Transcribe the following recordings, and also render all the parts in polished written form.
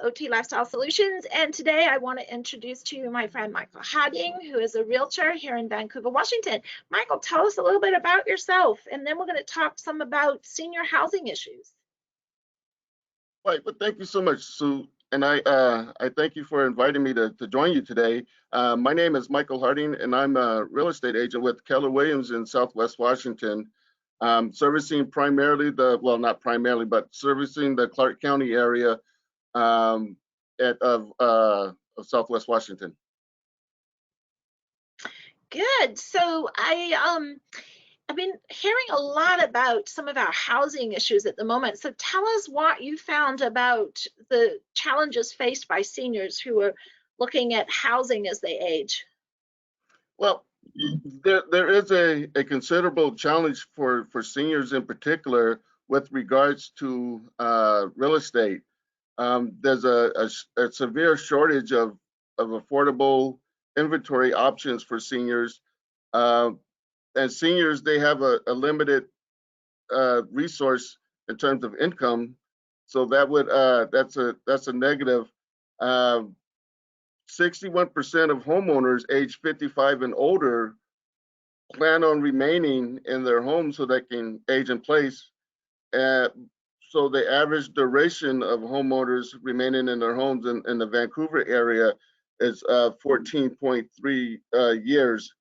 OT Lifestyle Solutions, and today I want to introduce to you my friend Michael Harding, who is a realtor here in Vancouver, Washington. Michael, tell us a little bit about yourself, and then we're going to talk some about senior housing issues. Right. Well, thank you so much, Sue. And I thank you for inviting me to join you today. My name is Michael Harding, and I'm a real estate agent with Keller Williams in Southwest Washington, servicing primarily well, not primarily, but servicing the Clark County area um, of Southwest Washington. Good. So I've been hearing a lot about some of our housing issues at the moment. So tell us what you found about the challenges faced by seniors who are looking at housing as they age. Well, there is a considerable challenge for seniors in particular with regards to real estate. There's a severe shortage of affordable inventory options for seniors. Uh, and seniors, they have a limited resource in terms of income. So that's a negative. 61% of homeowners age 55 and older plan on remaining in their homes so they can age in place. So the average duration of homeowners remaining in their homes in the Vancouver area is 14.3 years.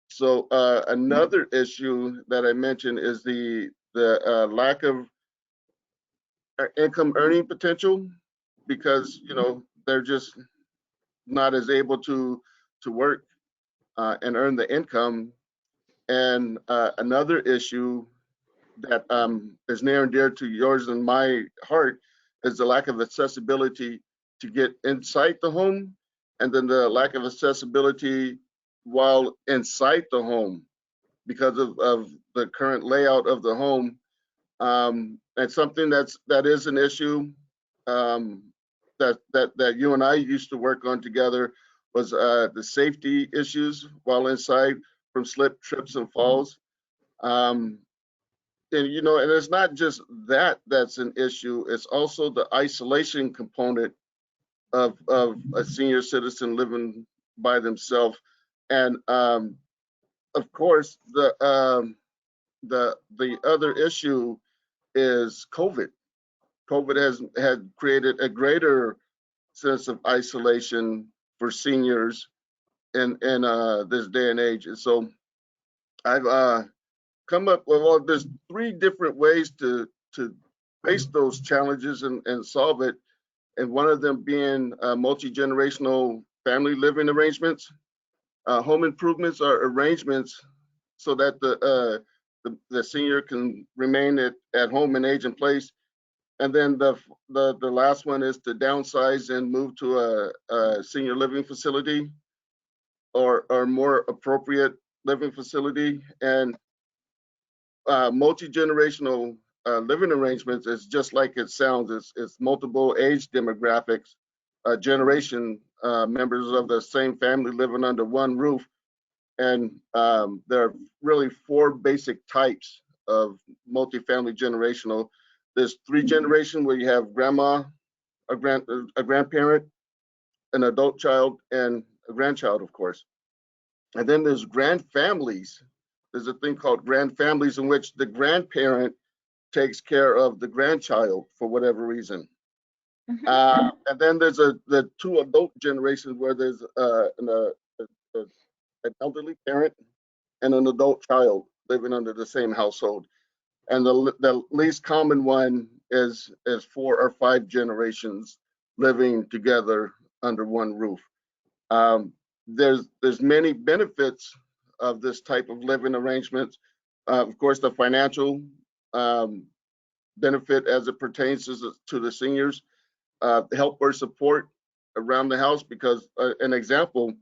So another issue that I mentioned is the lack of income earning potential, because they're just not as able to work and earn the income. And another issue that is near and dear to yours and my heart is the lack of accessibility to get inside the home, and then the lack of accessibility while inside the home because of the current layout of the home. And something that is an issue that you and I used to work on together was the safety issues while inside from slip, trips, and falls. Um, and it's not just that's an issue. It's also the isolation component of a senior citizen living by themselves. And of course, the other issue is COVID. COVID has had created a greater sense of isolation for seniors in this day and age. And so I've come up with, well, there's three different ways to face those challenges and solve it. And one of them being multi-generational family living arrangements. Home improvements are arrangements so that the senior can remain at home and age in place. And then the last one is to downsize and move to a senior living facility or more appropriate living facility. And multi-generational living arrangements is just like it sounds. It's multiple age demographics, generation members of the same family living under one roof. And there are really four basic types of multifamily generational. There's three generation where you have grandma, a grandparent, an adult child, and a grandchild, of course. And then there's grand families. There's a thing called grand families in which the grandparent takes care of the grandchild for whatever reason. And then there's the two adult generations where there's an elderly parent and an adult child living under the same household. And the least common one is 4 or 5 generations living together under one roof. There's many benefits of this type of living arrangements. Of course, the financial benefit as it pertains to the seniors, help or support around the house, because an example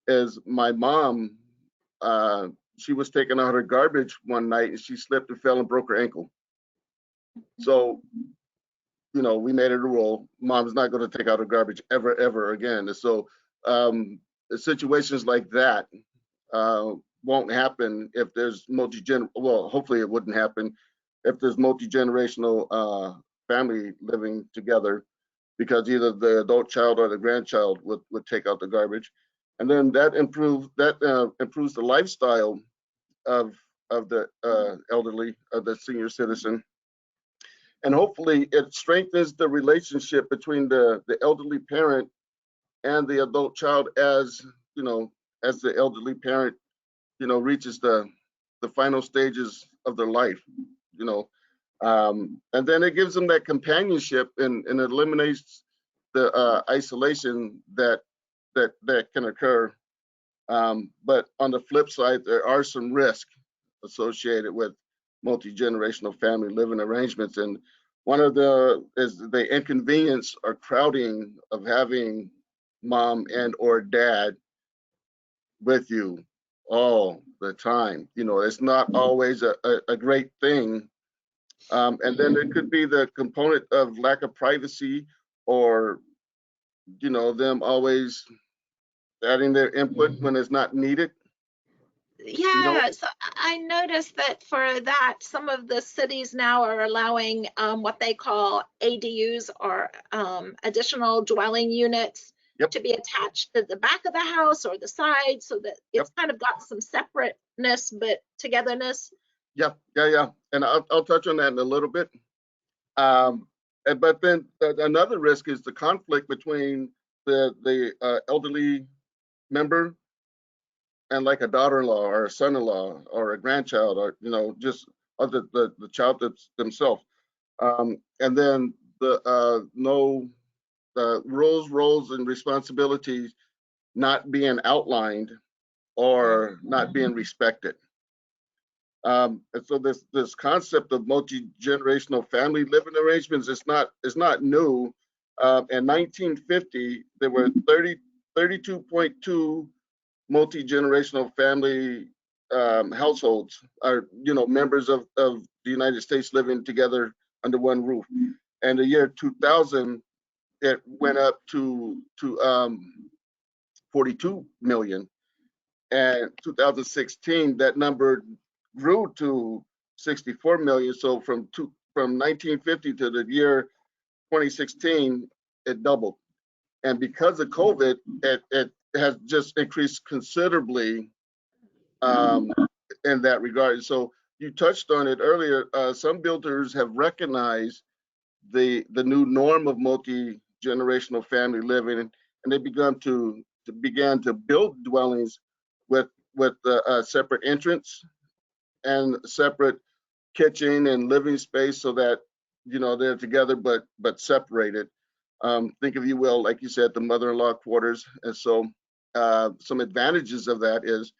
is my mom. She was taking out her garbage one night and she slipped and fell and broke her ankle. So, we made it a rule. Mom's not going to take out her garbage ever again. And so situations like that won't happen if there's well, hopefully it wouldn't happen if there's multi-generational family living together. because either the adult child or the grandchild would take out the garbage. And then that improves the lifestyle of the elderly, of the senior citizen. And hopefully it strengthens the relationship between the elderly parent and the adult child, as you know, as the elderly parent, reaches the final stages of their life, you know. And then it gives them that companionship, and it eliminates the isolation that can occur. But on the flip side, there are some risks associated with multi-generational family living arrangements, and one of the is the inconvenience or crowding of having mom and or dad with you all the time. It's not always a great thing. And then it could be the component of lack of privacy, or them always adding their input when it's not needed. you know Yeah, so I noticed that for that, some of the cities now are allowing what they call ADUs, or additional dwelling units, yep, to be attached to the back of the house or the side, so that yep, it's kind of got some separateness but togetherness. yeah, and I'll touch on that in a little bit. But then another risk is the conflict between the elderly member and like a daughter-in-law or a son-in-law or a grandchild, or just other the child themselves. And then the no the roles and responsibilities not being outlined or not being respected. And so this concept of multi-generational family living arrangements is not new. In 1950, there were 32.2 multi-generational family households, are members of the United States living together under one roof. And the year 2000, it went up to 42 million. And 2016, that number grew to 64 million. So from 1950 to the year 2016, it doubled. And because of COVID, it has just increased considerably um, in that regard. So you touched on it earlier. Some builders have recognized the new norm of multi-generational family living, and they began to build dwellings with a separate entrance and separate kitchen and living space, so that they're together but separated. Think, if you will, like you said, the mother-in-law quarters. And so some advantages of that is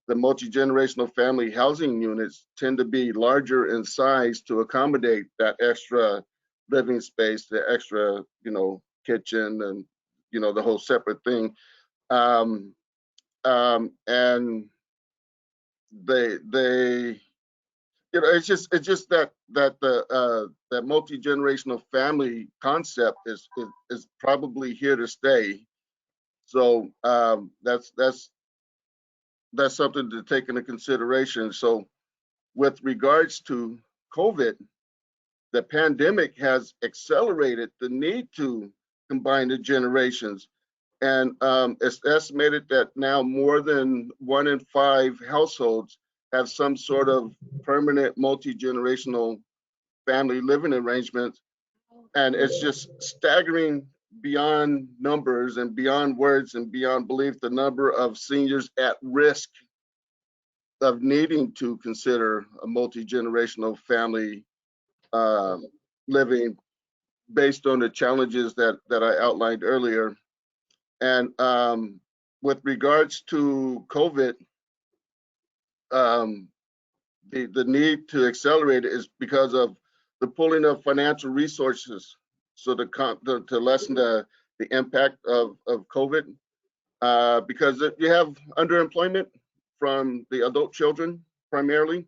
the multi-generational family housing units tend to be larger in size to accommodate that extra living space, the extra, kitchen, and the whole separate thing. Um, and they it's just that that multi-generational family concept is probably here to stay. So that's something to take into consideration. So with regards to COVID, the pandemic has accelerated the need to combine the generations. And it's estimated that now more than 1 in 5 households have some sort of permanent multi-generational family living arrangement. And it's just staggering beyond numbers and beyond words and beyond belief, the number of seniors at risk of needing to consider a multi-generational family um, living, based on the challenges that I outlined earlier. And with regards to COVID, um, the need to accelerate it is because of the pooling of financial resources, so to lessen the impact of COVID, because you have underemployment from the adult children primarily.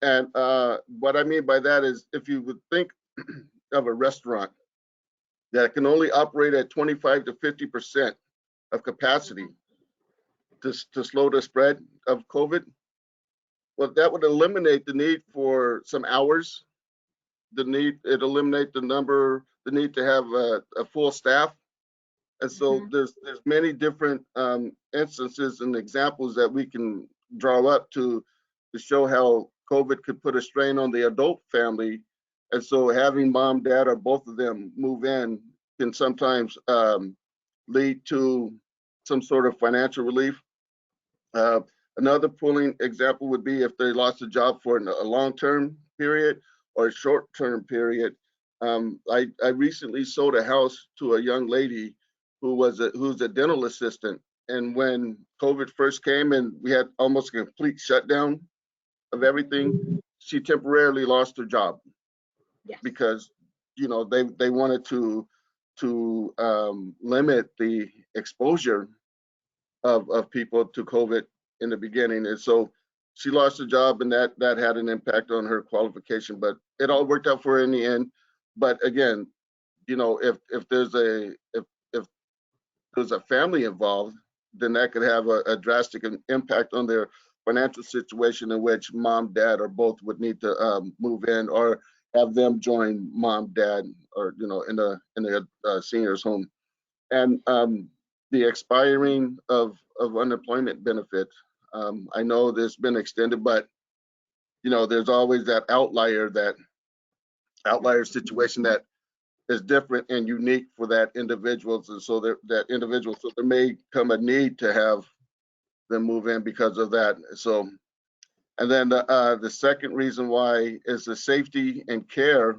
And what I mean by that is, if you would think of a restaurant that can only operate at 25 to 50% of capacity to slow the spread of COVID, well, that would eliminate the need for some hours it eliminate the need to have a full staff. And so Mhm. there's many different instances and examples that we can draw up to show how COVID could put a strain on the adult family. And so having mom, dad, or both of them move in can sometimes lead to some sort of financial relief. Uh, Another pulling example would be if they lost a job for a long-term period or a short-term period. I recently sold a house to a young lady who's a dental assistant, and when COVID first came and we had almost a complete shutdown of everything, she temporarily lost her job Yes. because they wanted to limit the exposure of people to COVID in the beginning. And so she lost her job, and that had an impact on her qualification. But it all worked out for her in the end. But again, if there's a family involved, then that could have a drastic impact on their financial situation, in which mom, dad, or both would need to move in, or have them join mom, dad, or in the senior's home. And the expiring of unemployment benefit. I know this has been extended, but there's always that outlier situation that is different and unique for that individuals, and so that individual. So there may come a need to have them move in because of that. So, and then the second reason why is the safety and care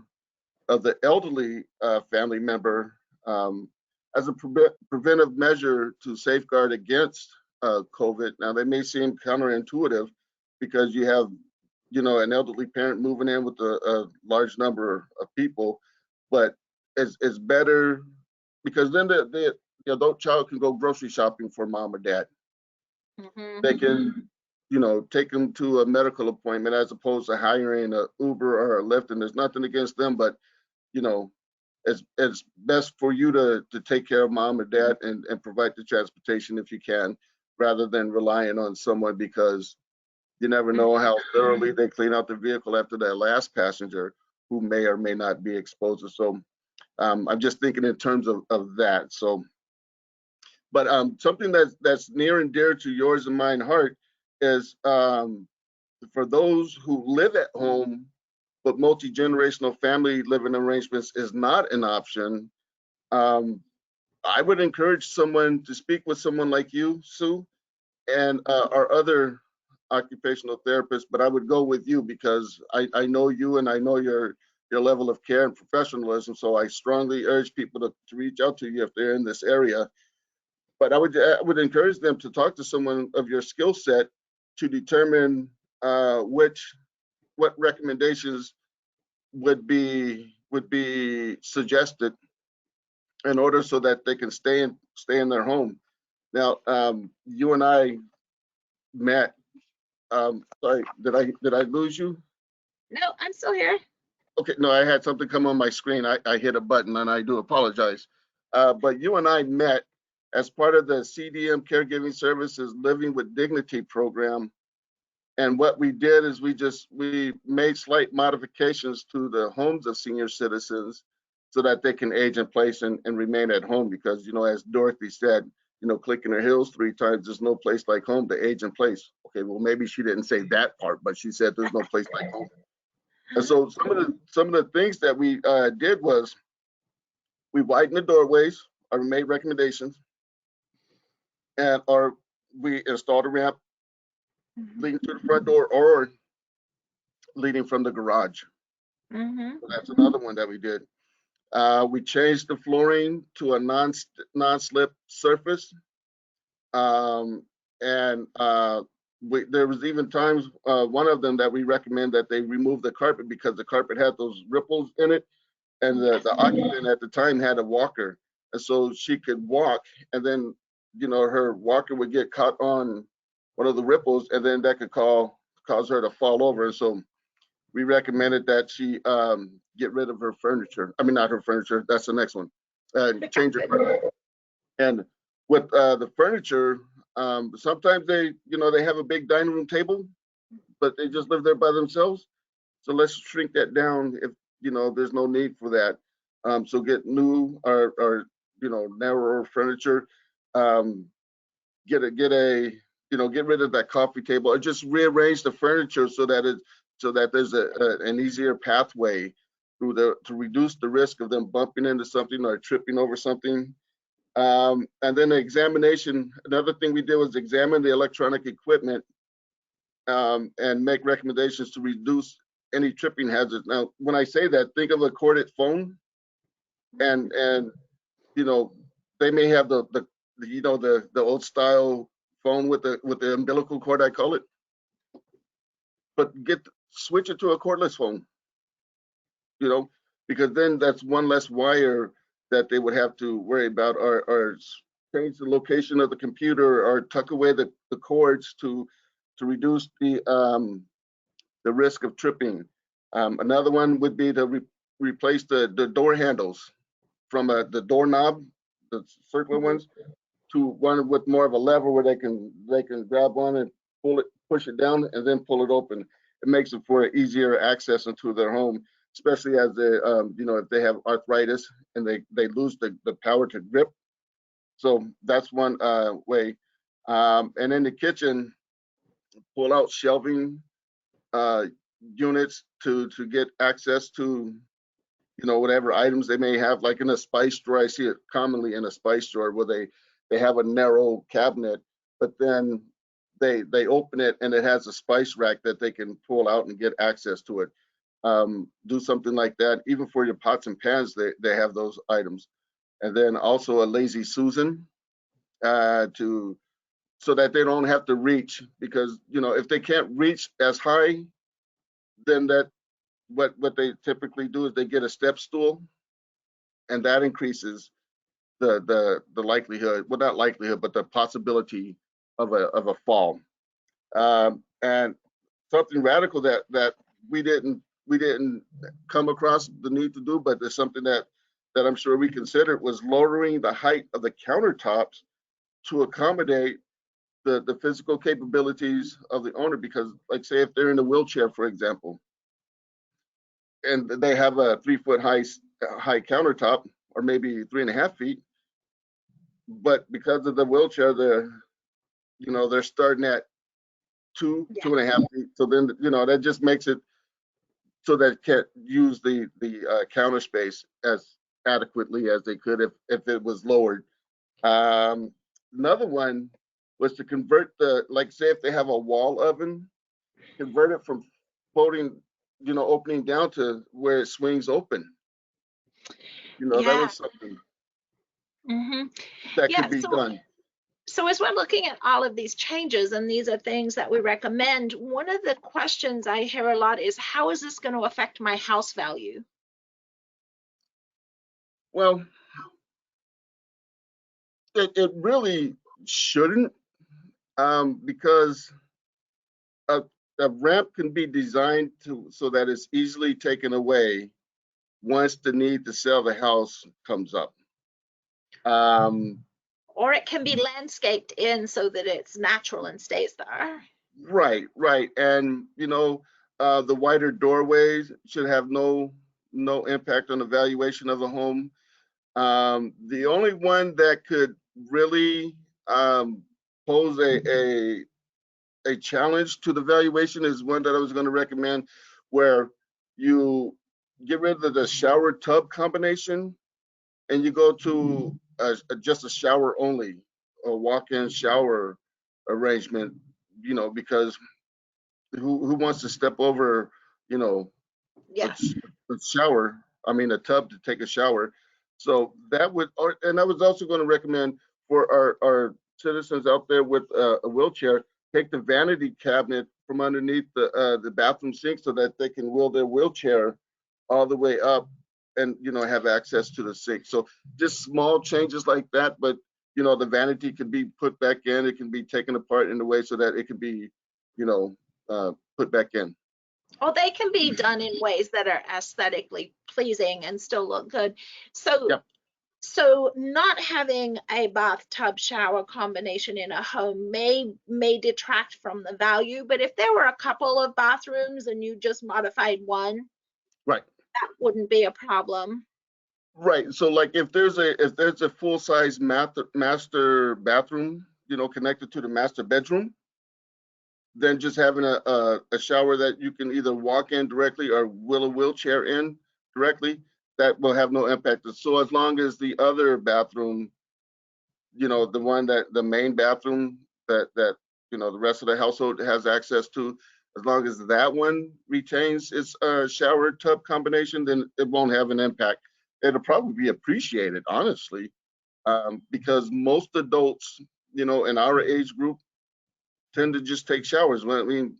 of the elderly family member, as a preventive measure to safeguard against COVID. Now, they may seem counterintuitive because you have, an elderly parent moving in with a large number of people, but it's better because then the adult child can go grocery shopping for mom or dad. Mhm. They can, take them to a medical appointment as opposed to hiring a Uber or a Lyft. And there's nothing against them, but you know, it's best for you to take care of mom or dad and provide the transportation if you can, rather than relying on someone, because you never know how thoroughly they clean out the vehicle after that last passenger who may or may not be exposed. So I'm just thinking in terms of that. So, but something that's near and dear to yours and mine heart is for those who live at home, but multi-generational family living arrangements is not an option. um, I would encourage someone to speak with someone like you, Sue, and our other occupational therapists, but I would go with you because I know you and I know your level of care and professionalism. So I strongly urge people to reach out to you if they're in this area. But I would encourage them to talk to someone of your skill set to determine what recommendations would be suggested in order so that they can stay in their home. Now, you and I met. Sorry, did I lose you? No, I'm still here. Okay, no, I had something come on my screen. I hit a button, and I do apologize. But you and I met as part of the CDM Caregiving Services Living with Dignity program. And what we did is we made slight modifications to the homes of senior citizens so that they can age in place and remain at home. Because, as Dorothy said, clicking her heels 3 times, there's no place like home to age in place. Okay, well, maybe she didn't say that part, but she said there's no place like home. And so some of the things that we did was we widened the doorways, or made recommendations, or we installed a ramp Mhm. leading to the front door or leading from the garage. Mhm. So that's another one that we did. We changed the flooring to a non-slip surface, um, and there was even times, one of them that we recommend that they remove the carpet because the carpet had those ripples in it, and Yes. the occupant at the time had a walker, and so she could walk, and then her walker would get caught on one of the ripples, and then that could cause her to fall over. And so we recommended that she get rid of her furniture. I mean, not her furniture. That's the next one. Change her furniture. And with the furniture, sometimes they have a big dining room table, but they just live there by themselves. So let's shrink that down. there's no need for that. So get new or narrower furniture. Um, get rid of that coffee table, or just rearrange the furniture so that there's an easier pathway to reduce the risk of them bumping into something or tripping over something. And then the examination. Another thing we did was examine the electronic equipment, and make recommendations to reduce any tripping hazards. Now, when I say that, think of a corded phone, and you know they may have the old style phone with the umbilical cord, I call it, but switch it to a cordless phone, you know, because then that's one less wire that they would have to worry about, or change the location of the computer, or tuck away the cords to reduce the risk of tripping. Another one would be to replace the door handles from the doorknob, the circular ones, to one with more of a lever where they can grab one and push it down, and then pull it open. It makes it for easier access into their home, especially as if they have arthritis and they lose the power to grip. So that's one way. And in the kitchen, pull out shelving uh, units to get access to whatever items they may have, like in a spice drawer. I see it commonly in a spice drawer where they have a narrow cabinet, but then they open it and it has a spice rack that they can pull out and get access to it. Do something like that. Even for your pots and pans, they have those items. And then also a lazy Susan, to so that they don't have to reach, because if they can't reach as high, then what they typically do is they get a step stool, and that increases the likelihood, well, not likelihood, but the possibility of a fall. And something radical that we didn't come across the need to do, but it's something that I'm sure we considered, was lowering the height of the countertops to accommodate the physical capabilities of the owner. Because, like, say if they're in a wheelchair, for example, and they have a 3 foot high countertop, or maybe 3.5 feet, but because of the wheelchair, they're starting at two Yeah. 2.5 feet. So then that just makes it so that it can't use the counter space as adequately as they could if it was lowered. Um, Another one was to convert like, say if they have a wall oven, convert it from folding, opening down, to where it swings open. That Yeah. was something Hmm. that Yeah. could be done. So as we're looking at all of these changes, and these are things that we recommend, one of the questions I hear a lot is, how is this going to affect my house value? Well, it really shouldn't, because a, a ramp can be designed so that it's easily taken away once the need to sell the house comes up. Um, Or it can be landscaped in so that it's natural and stays there. right. And the wider doorways should have no impact on the valuation of the home. The only one that could really pose a challenge to the valuation is one that I was going to recommend, where you get rid of the shower tub combination and you go to just a shower only, a walk-in shower arrangement. Because who wants to step over, you know, a, Yeah. a shower? I mean, a tub to take a shower. So that would, and I was also going to recommend for our citizens out there with a wheelchair, take the vanity cabinet from underneath the bathroom sink so that they can wheel their wheelchair all the way up and have access to the sink. So just small changes like that, but the vanity can be put back in. It can be taken apart in a way so that it can be you know put back in. Well, they can be done in ways that are aesthetically pleasing and still look good. So, Yep. so not having a bathtub shower combination in a home may detract from the value, but if there were a couple of bathrooms and you just modified one, Right. that wouldn't be a problem. Right. So like if there's a full size master bathroom, connected to the master bedroom, then just having a shower that you can either walk in directly or wheel a wheelchair in directly, that will have no impact. So as long as the other bathroom, the one that the main bathroom that the rest of the household has access to, as long as that one retains its shower tub combination, then it won't have an impact. It'll probably be appreciated, honestly, because most adults, in our age group, tend to just take showers. Well, I mean,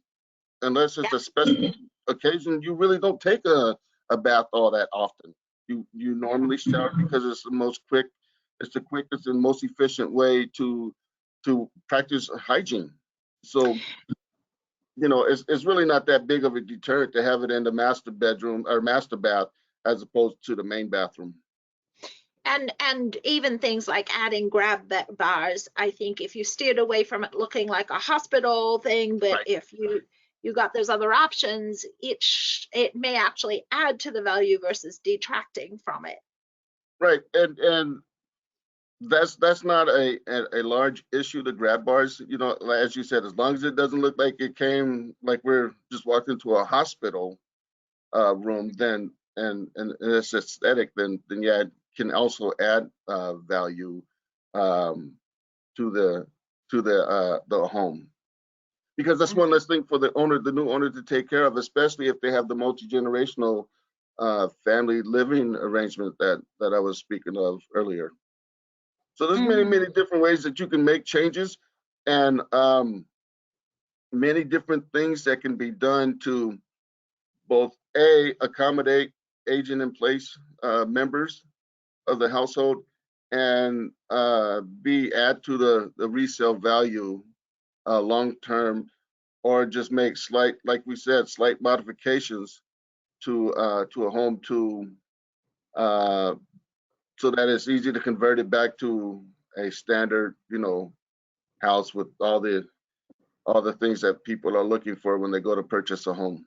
unless it's a special occasion, you really don't take a bath all that often. You normally shower because it's the quickest and most efficient way to practice hygiene. So, it's really not that big of a deterrent to have it in the master bedroom or master bath as opposed to the main bathroom. And even things like adding bars, I think if you steered away from it looking like a hospital thing, but Right. if you got those other options, it may actually add to the value versus detracting from it. Right. And that's not a large issue, the grab bars. As you said, as long as it doesn't look like it came like we're just walked into a hospital room, then and it's aesthetic, then yeah, it can also add value um, to the home, because that's one less thing for the new owner to take care of, especially if they have the multi-generational family living arrangement that I was speaking of earlier. So there's many, Mm-hmm. many different ways that you can make changes, and many different things that can be done to both accommodate aging in place members of the household, and B, add to the resale value long term, or just make like we said, slight modifications to a home uh, so that it's easy to convert it back to a standard, house with all the things that people are looking for when they go to purchase a home.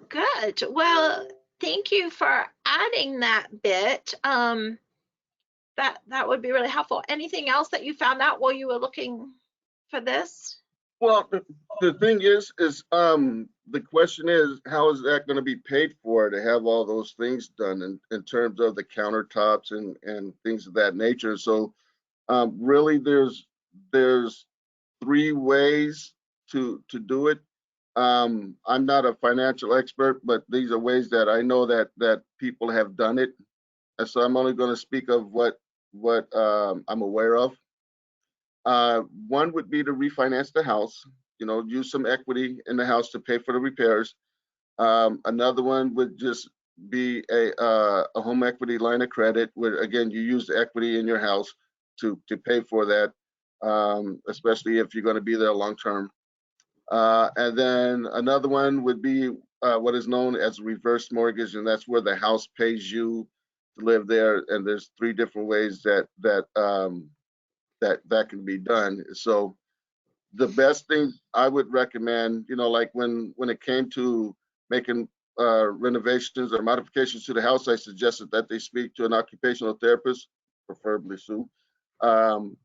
Good. Well, thank you for adding that bit. That would be really helpful. Anything else that you found out while you were looking for this? Well, the thing is the question is, how is that going to be paid for to have all those things done in terms of the countertops and things of that nature? So really, there's three ways to do it. I'm not a financial expert, but these are ways that I know that people have done it, and so I'm only going to speak of what I'm aware of. One would be to refinance the house, use some equity in the house to pay for the repairs. Another one would just be a home equity line of credit, where again you use the equity in your house to pay for that, especially if you're going to be there long term. And then another one would be what is known as reverse mortgage, and that's where the house pays you to live there. And there's three different ways that can be done. So the best thing I would recommend, like when it came to making renovations or modifications to the house, I suggested that they speak to an occupational therapist, preferably Sue. Um,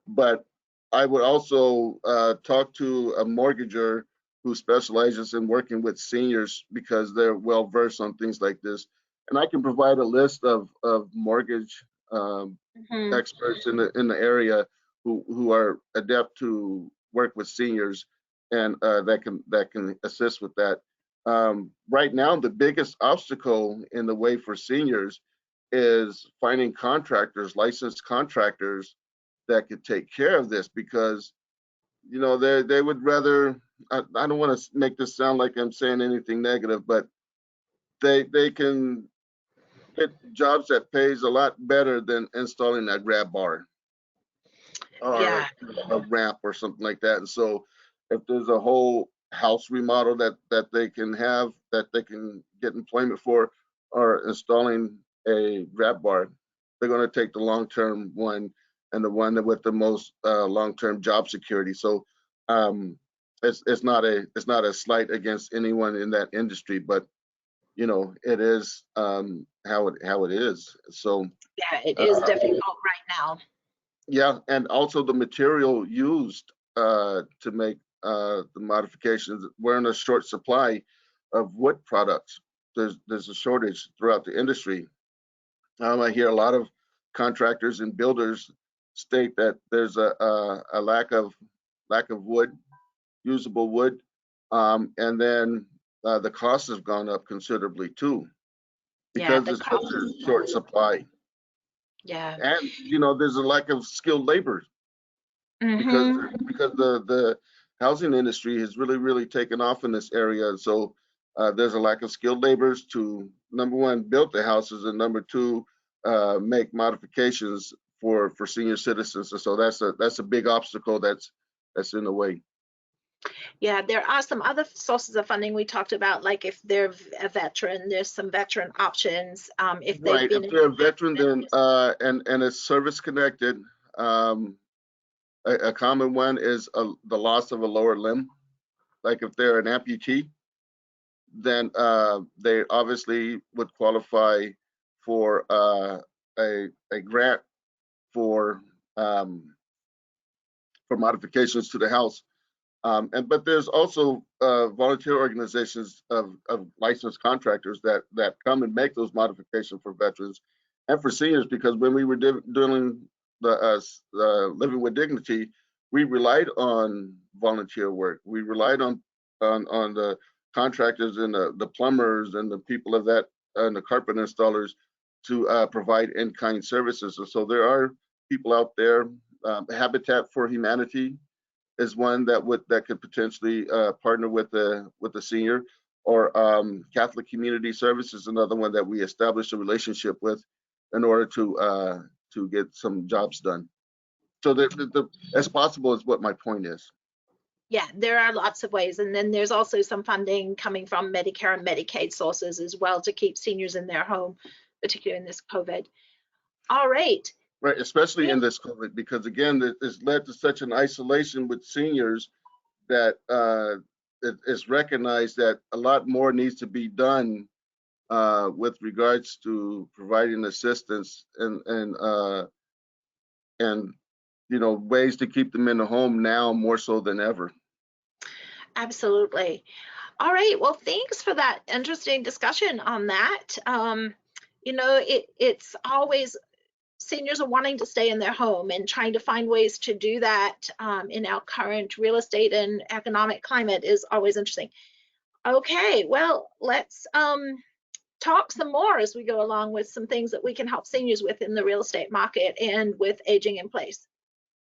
but I would also talk to a mortgager who specializes in working with seniors, because they're well versed on things like this. And I can provide a list of mortgage Mm-hmm. experts in the area who are adept to work with seniors, and that can assist with that. Right now, the biggest obstacle in the way for seniors is finding contractors, licensed contractors that could take care of this, because they would rather. I don't want to make this sound like I'm saying anything negative, but they can get jobs that pays a lot better than installing a grab bar or Yeah. a ramp or something like that. And so if there's a whole house remodel that they can have, that they can get employment for, or installing a grab bar, they're going to take the long-term one, and the one with the most long-term job security. So it's not a slight against anyone in that industry, but it is how it is. So Yeah, it is uh, difficult right now. yeah, and also the material used to make the modifications. We're in a short supply of wood products. There's a shortage throughout the industry. I hear a lot of contractors and builders state that there's a lack of wood, usable wood, and then the cost has gone up considerably too Yeah, because the there's such cost is a short supply, yeah. and there's a lack of skilled labor because Mm-hmm. because the housing industry has really taken off in this area, and so there's a lack of skilled laborers to, number one, build the houses, and number two, make modifications for senior citizens. And so that's a big obstacle that's in the way. Yeah, there are some other sources of funding we talked about, like if they're a veteran, there's some veteran options. If they've Right. been If in they're a veteran, then there's- and it's service connected. Um, a common one is the loss of a lower limb. Like if they're an amputee, then they obviously would qualify for a grant for um, for modifications to the house. But there's also volunteer organizations of licensed contractors that come and make those modifications for veterans and for seniors. Because when we were doing the living with dignity, we relied on volunteer work. We relied on the contractors and the plumbers and the people of that and the carpet installers to provide in-kind services. And so there are people out there. Habitat for Humanity is one that could potentially partner with the senior, or Catholic Community Service is another one that we established a relationship with in order to get some jobs done. So as possible is what my point is. yeah, there are lots of ways. And then there's also some funding coming from Medicare and Medicaid sources as well to keep seniors in their home, particularly in this COVID. All right. Right, especially in And this COVID, because again, it's led to such an isolation with seniors that it's recognized that a lot more needs to be done with regards to providing assistance and ways to keep them in the home now more so than ever. absolutely. All right. Well, thanks for that interesting discussion on that. It's always seniors are wanting to stay in their home and trying to find ways to do that in our current real estate and economic climate is always interesting. Okay, well, let's talk some more as we go along with some things that we can help seniors with in the real estate market and with aging in place.